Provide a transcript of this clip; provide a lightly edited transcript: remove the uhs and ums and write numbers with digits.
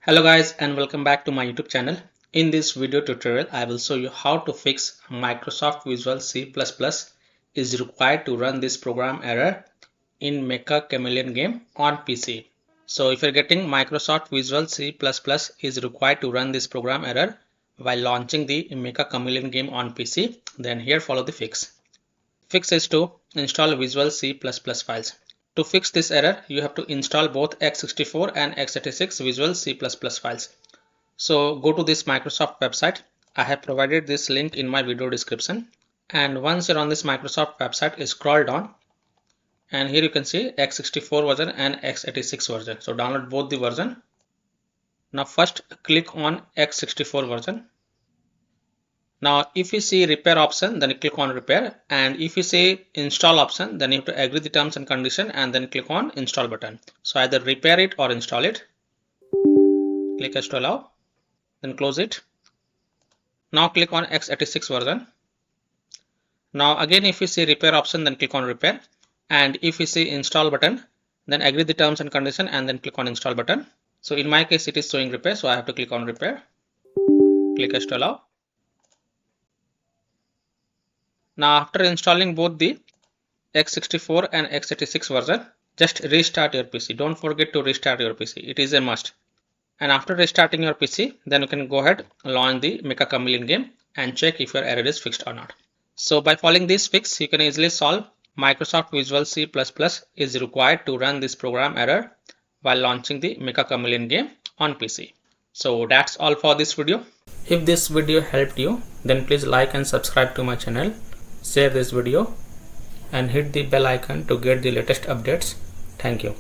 Hello guys and welcome back to my YouTube channel. In this video tutorial I will show you how to fix Microsoft Visual C++ is required to run this program error in MECCHA Chameleon game on PC. So if you're getting Microsoft Visual C++ is required to run this program error while launching the MECCHA Chameleon game on PC, then here follow the fix. Fix is to install Visual C++ files. To fix this error, you have to install both x64 and x86 Visual C++ files. So go to this Microsoft website. I have provided this link in my video description. And once you're on this Microsoft website, scroll down. And here you can see x64 version and x86 version. So download both the version. Now first click on x64 version. Now if you see repair option, then you click on repair, and if you see install option, then you have to agree the terms and condition and then click on install button. So either repair it or install it. Click as to allow, then close it. Now click on x86 version. Now again if you see repair option, then click on repair, and if you see install button, then agree the terms and condition and then click on install button. So in my case it is showing repair, so I have to click on repair. Click as to allow. Now after installing both the x64 and x86 version, just restart your PC. Don't forget to restart your PC. It is a must. And after restarting your PC, then you can go ahead, launch the MECCHA Chameleon game and check if your error is fixed or not. So by following this fix, you can easily solve Microsoft Visual C++ is required to run this program error while launching the MECCHA Chameleon game on PC. So that's all for this video. If this video helped you, then please like and subscribe to my channel. Share this video and hit the bell icon to get the latest updates. Thank you.